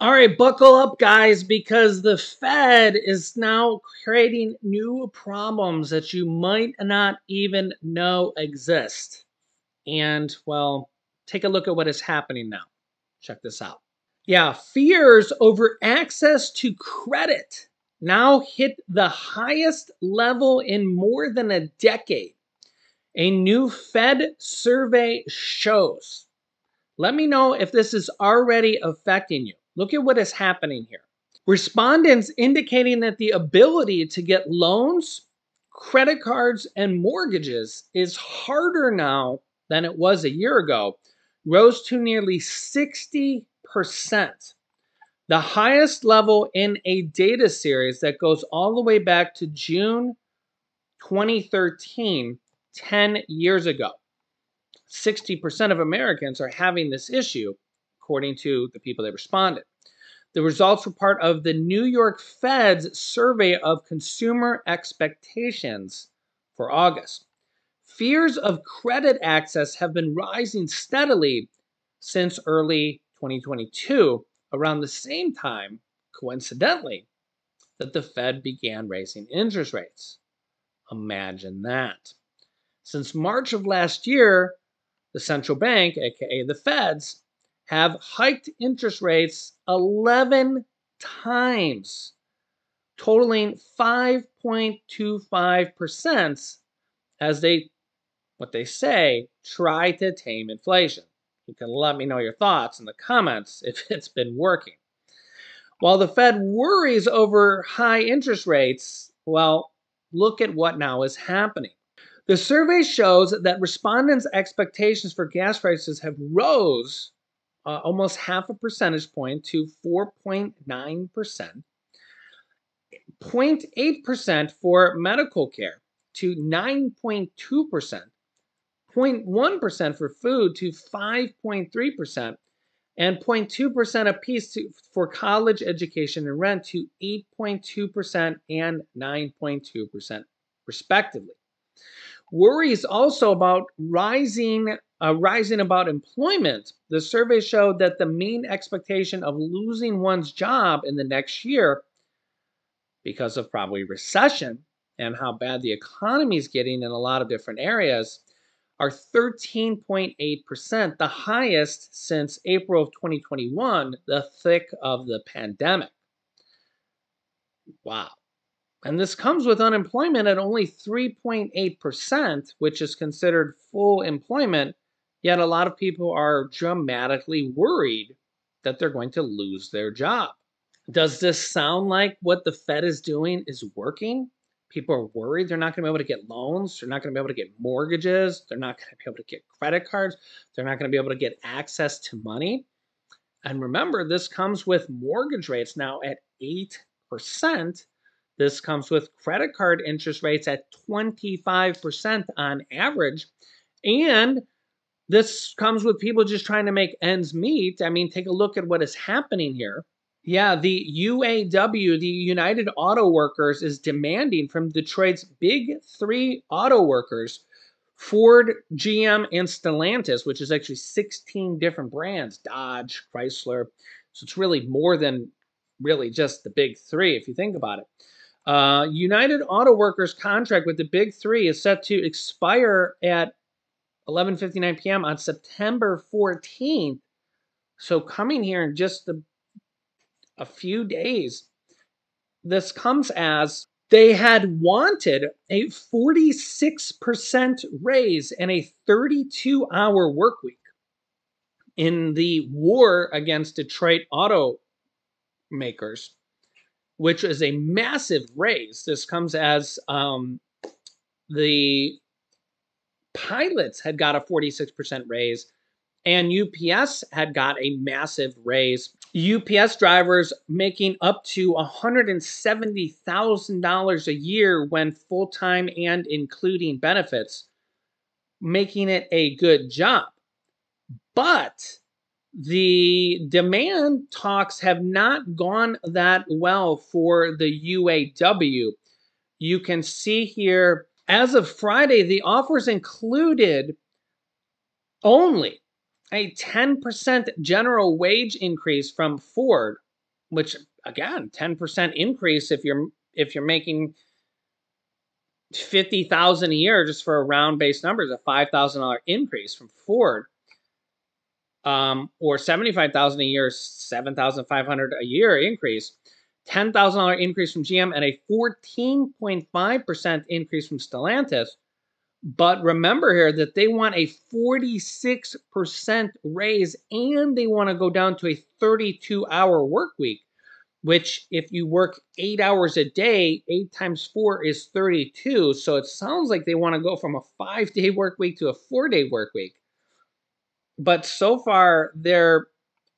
All right, buckle up, guys, because the Fed is now creating new problems that you might not even know exist. And, well, take a look at what is happening now. Check this out. Yeah, fears over access to credit now hit the highest level in more than a decade. A new Fed survey shows. Let me know if this is already affecting you. Look at what is happening here. Respondents indicating that the ability to get loans, credit cards, and mortgages is harder now than it was a year ago rose to nearly 60%, the highest level in a data series that goes all the way back to June 2013, 10 years ago. 60% of Americans are having this issue, according to the people that responded. The results were part of the New York Fed's survey of consumer expectations for August. Fears of credit access have been rising steadily since early 2022, around the same time, coincidentally, that the Fed began raising interest rates. Imagine that. Since March of last year, the central bank, aka the Feds, have hiked interest rates 11 times, totaling 5.25% as what they say, try to tame inflation. You can let me know your thoughts in the comments if it's been working. While the Fed worries over high interest rates, well, look at what now is happening. The survey shows that respondents' expectations for gas prices have rose almost half a percentage point to 4.9%, 0.8% for medical care to 9.2%, 0.1% for food to 5.3%, and 0.2% apiece for college education and rent to 8.2% and 9.2%, respectively. Worries also about rising about employment. The survey showed that the main expectation of losing one's job in the next year, because of probably recession and how bad the economy is getting in a lot of different areas, are 13.8%, the highest since April of 2021, the thick of the pandemic. Wow. And this comes with unemployment at only 3.8%, which is considered full employment, yet a lot of people are dramatically worried that they're going to lose their job. Does this sound like what the Fed is doing is working? People are worried they're not going to be able to get loans. They're not going to be able to get mortgages. They're not going to be able to get credit cards. They're not going to be able to get access to money. And remember, this comes with mortgage rates now at 8%. This comes with credit card interest rates at 25% on average. And this comes with people just trying to make ends meet. I mean, take a look at what is happening here. Yeah, the UAW, the United Auto Workers, is demanding from Detroit's big three auto workers, Ford, GM, and Stellantis, which is actually 16 different brands, Dodge, Chrysler. So it's really more than really just the big three, if you think about it. United Auto Workers' contract with the big three is set to expire at 11:59 p.m. on September 14th. So coming here in just a few days. This comes as they had wanted a 46% raise and a 32-hour work week in the war against Detroit automakers, which is a massive raise. This comes as the pilots had got a 46% raise, and UPS had got a massive raise. UPS drivers making up to $170,000 a year when full-time and including benefits, making it a good job. But the demand talks have not gone that well for the UAW. You can see here, as of Friday, the offers included only a 10% general wage increase from Ford, which again, 10% increase if you're making 50,000 a year, just for a round base numbers, a $5,000 increase from Ford, or 75,000 a year, 7,500 a year increase, $10,000 increase from GM, and a 14.5% increase from Stellantis. But remember here that they want a 46% raise, and they want to go down to a 32-hour work week, which if you work 8 hours a day, 8 times 4 is 32. So it sounds like they want to go from a 5-day work week to a 4-day work week. But so far, their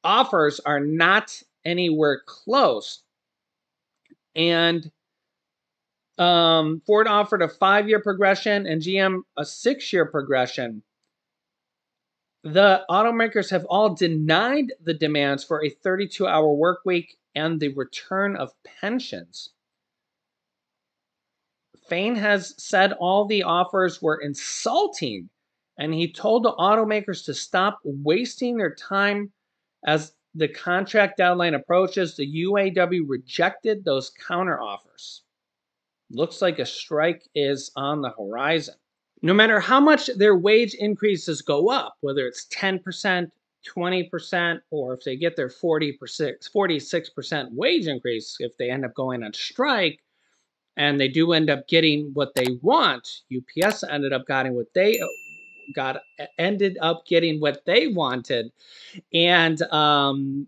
offers are not anywhere close. And Ford offered a 5-year progression and GM a 6-year progression. The automakers have all denied the demands for a 32-hour work week and the return of pensions. Fain has said all the offers were insulting, and he told the automakers to stop wasting their time as the contract deadline approaches. The UAW rejected those counteroffers. Looks like a strike is on the horizon. No matter how much their wage increases go up, whether it's 10%, 20%, or if they get their 46% wage increase, if they end up going on strike, and they do end up getting what they want, UPS ended up getting what they wanted, and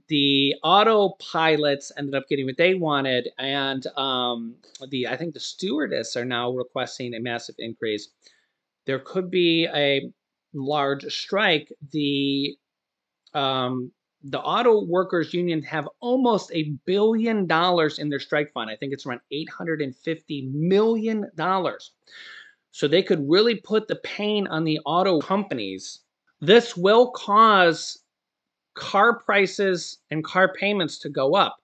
the auto pilots ended up getting what they wanted, and I think the stewardess are now requesting a massive increase. There could be a large strike. The auto workers union have almost $1 billion in their strike fund. I think it's around $850 million. So they could really put the pain on the auto companies. This will cause car prices and car payments to go up.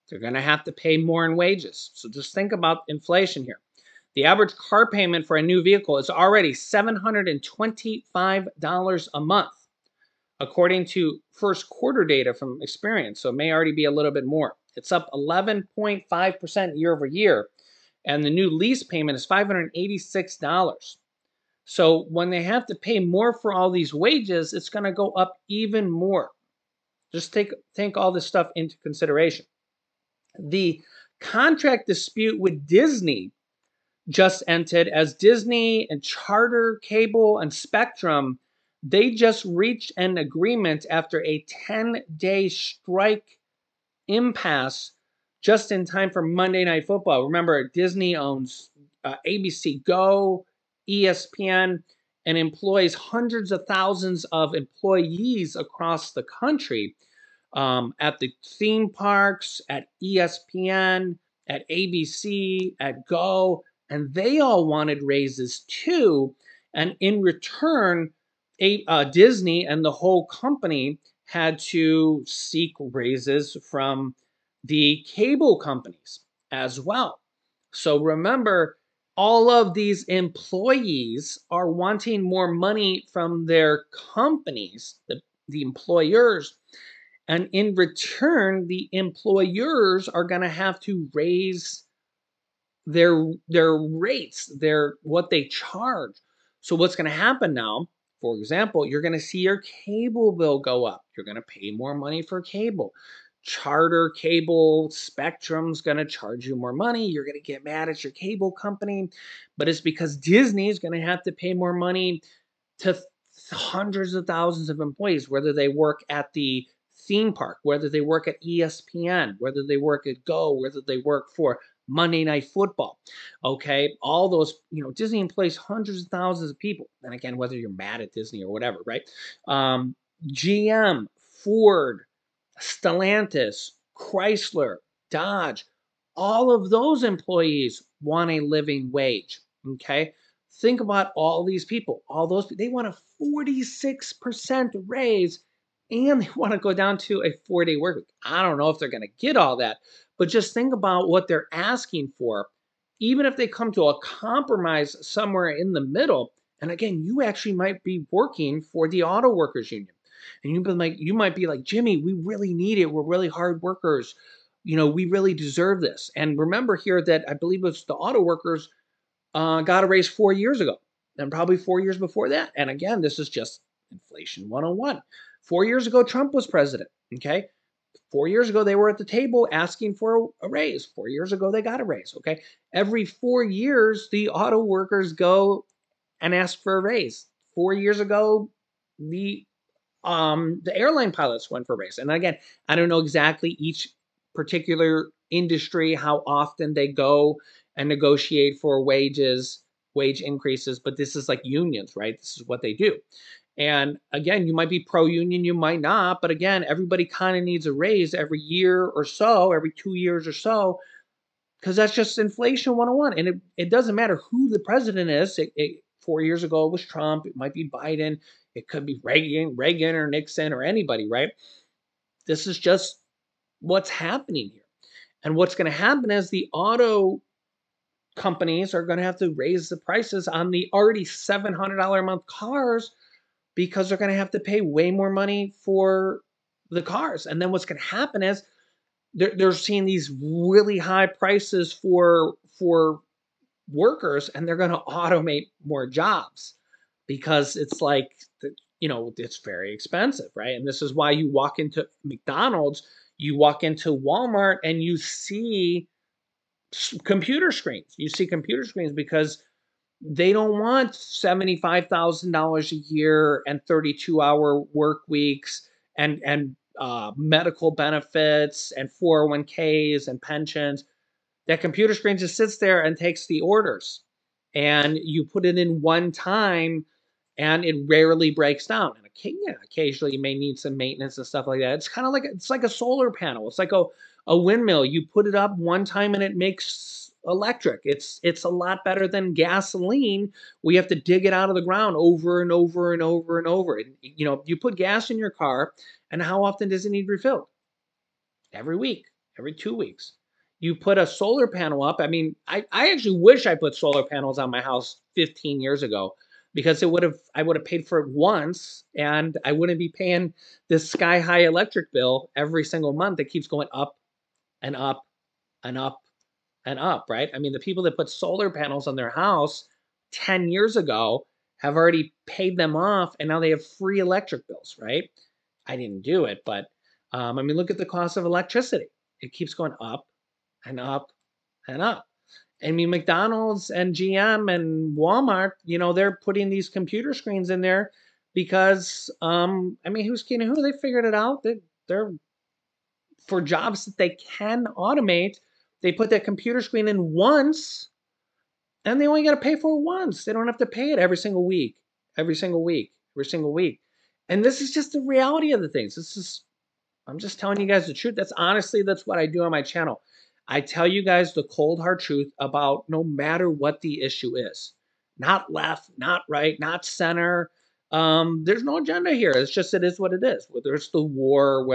They're going to have to pay more in wages. So just think about inflation here. The average car payment for a new vehicle is already $725 a month, according to first quarter data from Experian. So it may already be a little bit more. It's up 11.5% year over year. And the new lease payment is $586. So when they have to pay more for all these wages, it's going to go up even more. Just take all this stuff into consideration. The contract dispute with Disney just ended, as Disney and Charter Cable and Spectrum, they just reached an agreement after a 10-day strike impasse just in time for Monday Night Football. Remember, Disney owns ABC Go, ESPN, and employs hundreds of thousands of employees across the country, at the theme parks, at ESPN, at ABC, at Go, and they all wanted raises too. And in return, Disney and the whole company had to seek raises from the cable companies as well. So remember, all of these employees are wanting more money from their companies, the employers. And in return, the employers are going to have to raise their rates, what they charge. So what's going to happen now, for example, you're going to see your cable bill go up. You're going to pay more money for cable. Charter Cable, Spectrum's going to charge you more money. You're going to get mad at your cable company. But it's because Disney's going to have to pay more money to hundreds of thousands of employees, whether they work at the theme park, whether they work at ESPN, whether they work at Go, whether they work for Monday Night Football. Okay, all those, Disney employs hundreds of thousands of people. And again, whether you're mad at Disney or whatever, right? GM, Ford, Stellantis, Chrysler, Dodge, all of those employees want a living wage. Okay, think about all these people. All those, they want a 46% raise, and they want to go down to a 4-day work week. I don't know if they're going to get all that, but just think about what they're asking for. Even if they come to a compromise somewhere in the middle, and again, you actually might be working for the auto workers union. And you might be like, Jimmy, we really need it. We're really hard workers. You know, we really deserve this. And remember here that I believe it was the auto workers got a raise 4 years ago, and probably 4 years before that. And again, this is just inflation 101. 4 years ago, Trump was president. Okay. 4 years ago, they were at the table asking for a raise. 4 years ago, they got a raise. Okay. Every 4 years, the auto workers go and ask for a raise. 4 years ago, the the airline pilots went for a raise. And again, I don't know exactly each particular industry how often they go and negotiate for wage increases, but this is like unions, right? This is what they do. And again, you might be pro union, you might not, but again, everybody kind of needs a raise every year or so, every 2 years or so, because that's just inflation 101. And it doesn't matter who the president is. 4 years ago, it was Trump. It might be Biden. It could be Reagan or Nixon or anybody, right? This is just what's happening here. And what's going to happen is the auto companies are going to have to raise the prices on the already $700 a month cars because they're going to have to pay way more money for the cars. And then what's going to happen is they're seeing these really high prices for workers, and they're going to automate more jobs because it's like, it's very expensive, right? And this is why you walk into McDonald's, you walk into Walmart, and you see computer screens. You see computer screens because they don't want $75,000 a year and 32-hour work weeks and medical benefits and 401ks and pensions. That computer screen just sits there and takes the orders, and you put it in one time, and it rarely breaks down. And occasionally you may need some maintenance and stuff like that. It's kind of like a solar panel. It's like a windmill. You put it up one time and it makes electric. It's a lot better than gasoline. We have to dig it out of the ground over and over and over and over. You put gas in your car, and how often does it need refilled? Every week, every 2 weeks. You put a solar panel up. I mean, I actually wish I put solar panels on my house 15 years ago, because I would have paid for it once, and I wouldn't be paying this sky high electric bill every single month that keeps going up and up and up and up, right? I mean, the people that put solar panels on their house 10 years ago have already paid them off, and now they have free electric bills, right? I didn't do it, but I mean, look at the cost of electricity. It keeps going up and up and up. I mean, McDonald's and GM and Walmart, they're putting these computer screens in there because, I mean, who's kidding who? They figured it out. They're for jobs that they can automate. They put that computer screen in once, and they only got to pay for it once. They don't have to pay it every single week, every single week, every single week. And this is just the reality of the things. I'm just telling you guys the truth. That's what I do on my channel. I tell you guys the cold hard truth about no matter what the issue is. Not left, not right, not center. There's no agenda here. It's just, it is what it is. Whether it's the war,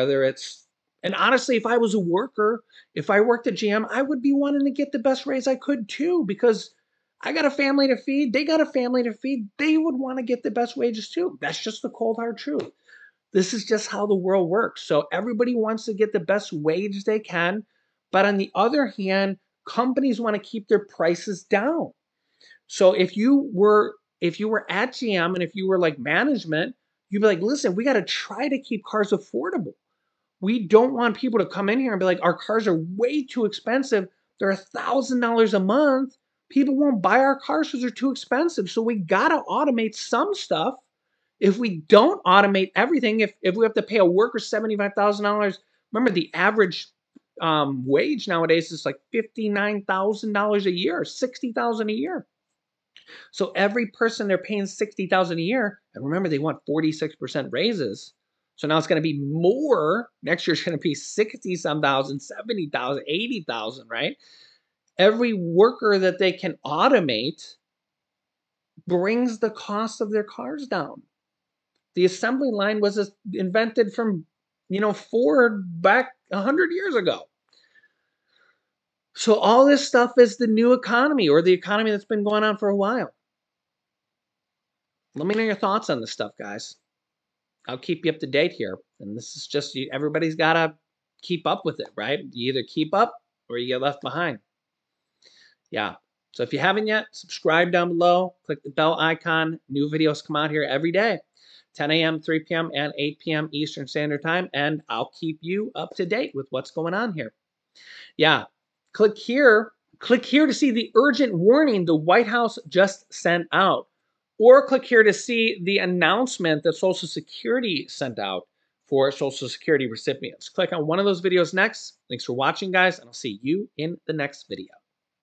and honestly, if I was a worker, if I worked at GM, I would be wanting to get the best raise I could too, because I got a family to feed. They got a family to feed. They would want to get the best wages too. That's just the cold hard truth. This is just how the world works. So everybody wants to get the best wage they can. But on the other hand, companies want to keep their prices down. So if you were at GM, and if you were like management, you'd be like, listen, we got to try to keep cars affordable. We don't want people to come in here and be like, our cars are way too expensive. They're $1,000 a month. People won't buy our cars because they're too expensive. So we got to automate some stuff. If we don't automate everything, if we have to pay a worker $75,000, remember the average wage nowadays is like $59,000 a year, $60,000 a year. So every person they're paying $60,000 a year, and remember they want 46% raises. So now it's going to be more. Next year it's going to be 60-some thousand, 70,000, 80,000, right? Every worker that they can automate brings the cost of their cars down. The assembly line was invented from, Ford back 100 years ago. So all this stuff is the new economy, or the economy that's been going on for a while. Let me know your thoughts on this stuff, guys. I'll keep you up to date here. And this is just everybody's got to keep up with it, right? You either keep up or you get left behind. Yeah. So if you haven't yet, subscribe down below, click the bell icon. New videos come out here every day, 10 a.m., 3 p.m., and 8 p.m. Eastern Standard Time, and I'll keep you up to date with what's going on here. Yeah. Click here to see the urgent warning the White House just sent out. Or click here to see the announcement that Social Security sent out for Social Security recipients. Click on one of those videos next. Thanks for watching, guys, and I'll see you in the next video.